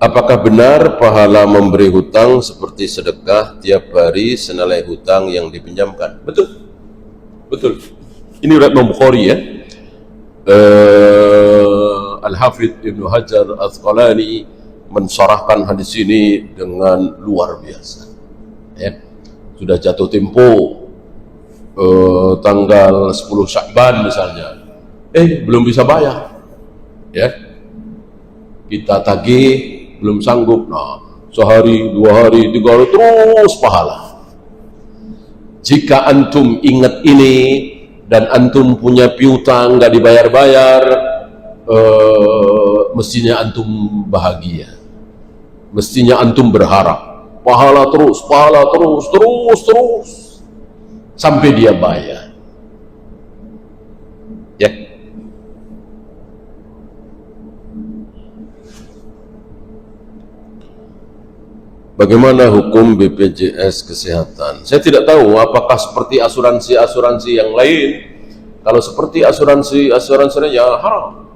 Apakah benar pahala memberi hutang seperti sedekah tiap hari senilai hutang yang dipinjamkan? Betul, betul. Ini riwayat Imam Bukhari ya. Al-Hafidh Ibnu Hajar Al-Asqalani mensyarahkan hadis ini dengan luar biasa. Ya. Sudah jatuh tempo tanggal 10 Sya'ban misalnya, belum bisa bayar. Ya, kita tagih belum sanggup, nah sehari, 2 hari, 3 hari terus pahala. Jika antum ingat ini dan antum punya piutang nggak dibayar-bayar, mestinya antum bahagia, mestinya antum berharap pahala terus sampai dia bayar. Ya. Bagaimana hukum BPJS Kesehatan? Saya tidak tahu apakah seperti asuransi-asuransi yang lain. Kalau seperti asuransi ya haram.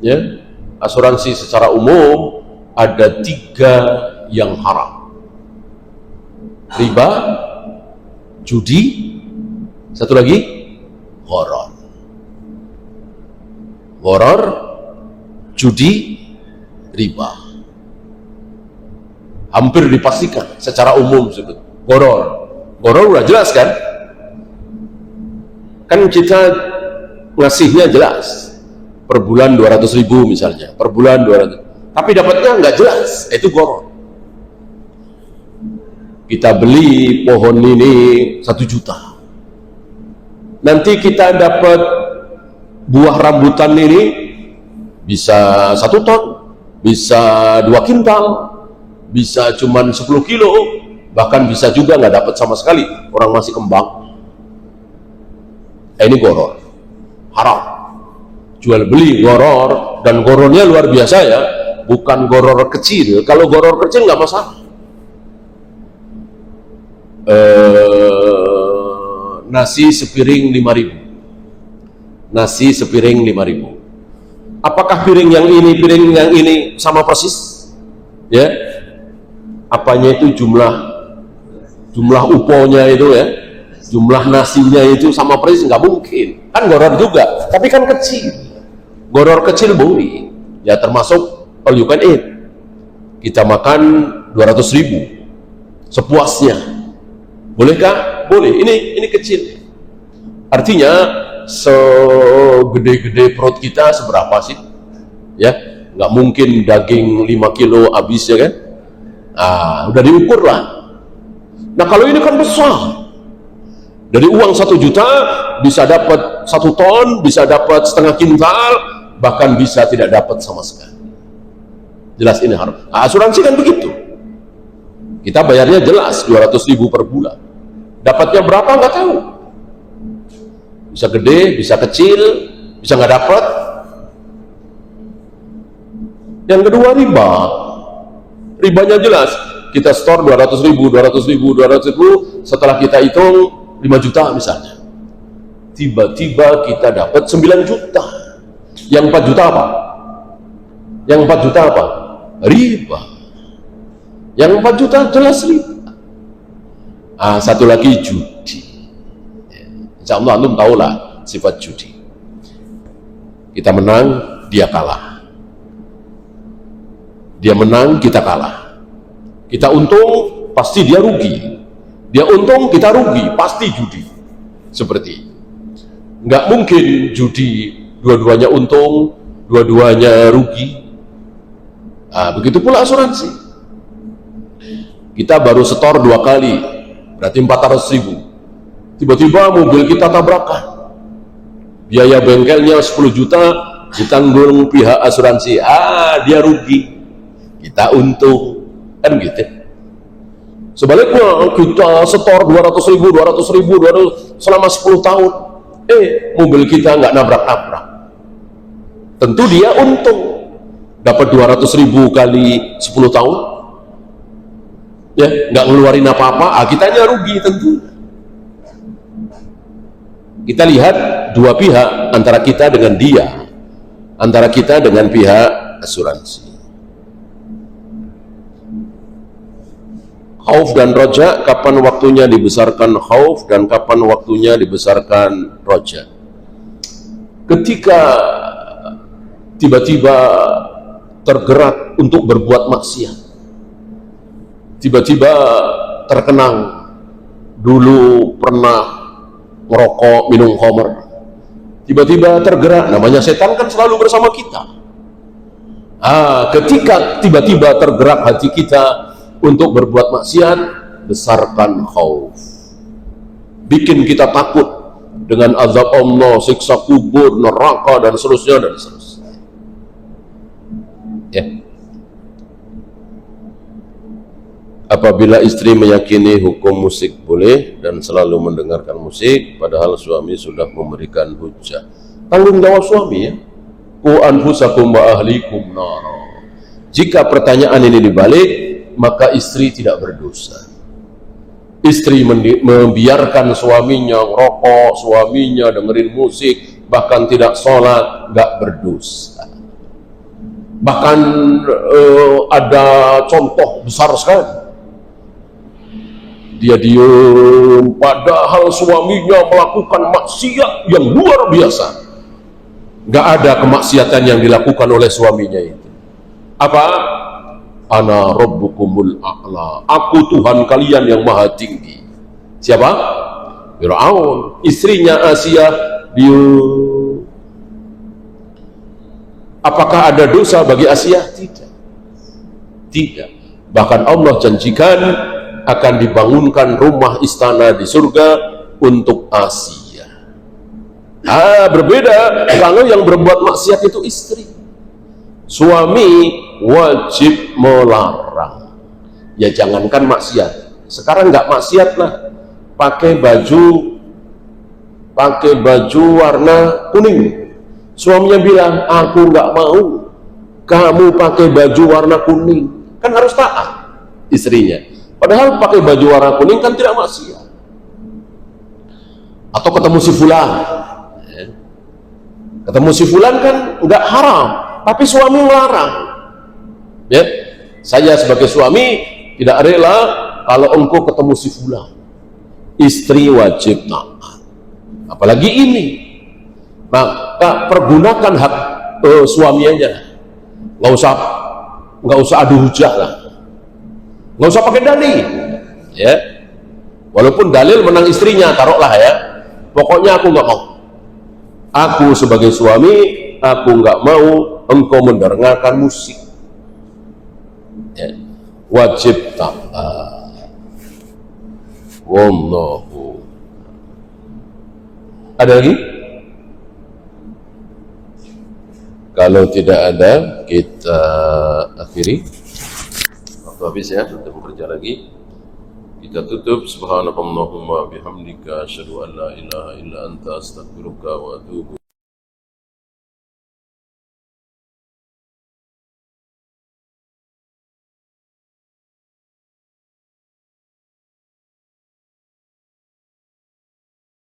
Ya, asuransi secara umum ada 3 yang haram: riba, judi, satu lagi gharar. Gharar, judi, riba. Hampir dipastikan secara umum sebut gharar. Gharar udah jelas kan? Kan kita ngasihnya jelas. Per bulan 200.000 misalnya, per bulan 200. Tapi dapatnya nggak jelas, itu gharar. Kita beli pohon ini 1 juta. Nanti kita dapat buah rambutan ini bisa 1 ton, bisa 2 kintal, bisa cuman 10 kilo, bahkan bisa juga nggak dapat sama sekali, orang masih kembang. Ini gharar, haram. Jual beli gharar, dan ghararnya luar biasa ya, bukan gharar kecil. Kalau gharar kecil nggak masalah. Nasi sepiring 5.000. Nasi sepiring 5.000. Apakah piring yang ini sama persis? Ya. Apanya itu jumlah uponya itu ya, jumlah nasinya itu sama persis? Nggak mungkin, kan gharar juga, tapi kan kecil. Gharar kecil boleh ya, termasuk all you can eat. Kita makan 200.000 sepuasnya, bolehkah? Boleh. Ini kecil, artinya segede-gede perut kita seberapa sih ya, nggak mungkin daging 5 kilo habis ya kan. Udah diukur lah. Nah kalau ini kan besar, dari uang 1 juta bisa dapat 1 ton, bisa dapat setengah kintal, bahkan bisa tidak dapat sama sekali. Jelas ini haram. Asuransi kan begitu, kita bayarnya jelas 200.000 per bulan, dapatnya berapa nggak tahu, bisa gede, bisa kecil, bisa nggak dapat. Yang kedua riba. Ribanya jelas, kita store 200.000, setelah kita hitung 5 juta misalnya, tiba-tiba kita dapat 9 juta. Yang 4 juta apa? Yang 4 juta apa? Riba. Yang 4 juta jelas riba. Satu lagi judi. Insya Allah antum tahulah sifat judi. Kita menang, dia kalah. Dia menang, kita kalah. Kita untung, pasti dia rugi. Dia untung, kita rugi, pasti judi. Seperti nggak mungkin judi dua-duanya untung, dua-duanya rugi. Begitu pula asuransi. Kita baru setor 2 kali, berarti 400.000. Tiba-tiba mobil kita tabrakan, biaya bengkelnya 10 juta ditanggung pihak asuransi. Dia rugi, kita untung, kan gitu. Sebaliknya kita setor 200.000 selama 10 tahun, mobil kita nggak nabrak-nabrak, tentu dia untung, dapat 200.000 kali 10 tahun, ya nggak ngeluarin apa-apa. Kitanya rugi tentu. Kita lihat dua pihak, antara kita dengan dia, antara kita dengan pihak asuransi. Khauf dan roja, kapan waktunya dibesarkan khauf dan kapan waktunya dibesarkan roja? Ketika tiba-tiba tergerak untuk berbuat maksiat, tiba-tiba terkenang dulu pernah merokok, minum khamr, tiba-tiba tergerak, namanya setan kan selalu bersama kita. Ketika tiba-tiba tergerak hati kita untuk berbuat maksiat, besarkan khauf, bikin kita takut dengan azab Allah, siksa kubur, neraka, dan seterusnya dan seterusnya. Ya. Apabila istri meyakini hukum musik boleh dan selalu mendengarkan musik, padahal suami sudah memberikan hujah, tanggung jawab suami ya. Qu anfusakum wa ahlikum nara. Jika pertanyaan ini dibalik, maka istri tidak berdosa. Istri membiarkan suaminya ngerokok, suaminya dengerin musik, bahkan tidak sholat, nggak berdosa. Bahkan ada contoh besar sekali, dia diem padahal suaminya melakukan maksiat yang luar biasa. Nggak ada kemaksiatan yang dilakukan oleh suaminya itu. Apa? Ana rabbukumul a'la, aku Tuhan kalian yang maha tinggi. Siapa? Fir'aun. Istrinya Asia, dia, apakah ada dosa bagi Asia? Tidak. Bahkan Allah janjikan akan dibangunkan rumah istana di surga untuk Asia. Berbeda kalau yang berbuat maksiat itu istri. Suami wajib melarang. Ya jangankan maksiat, sekarang nggak maksiat lah, pakai baju warna kuning, suaminya bilang aku nggak mau kamu pakai baju warna kuning, kan harus taat istrinya, padahal pakai baju warna kuning kan tidak maksiat. Atau ketemu si fulan, ketemu si fulan kan nggak haram, tapi suami melarang. Ya, saya sebagai suami tidak rela kalau engkau ketemu si fulan. Istri wajib taat. Apalagi ini, maka pergunakan hak suaminya. Nggak usah adu hujah lah. Nggak usah pakai dalil. Ya, walaupun dalil menang istrinya, taruhlah ya. Pokoknya aku nggak mau. Aku sebagai suami, aku nggak mau engkau mendengarkan musik. Ya, wajib taat. Wallahu. Ada lagi? Kalau tidak ada, kita akhiri. Waktu habis ya, untuk bekerja lagi. Kita tutup. Subhanakallahumma bihamdika asyhadu an la ilaha illa anta astaghfiruka wa atubu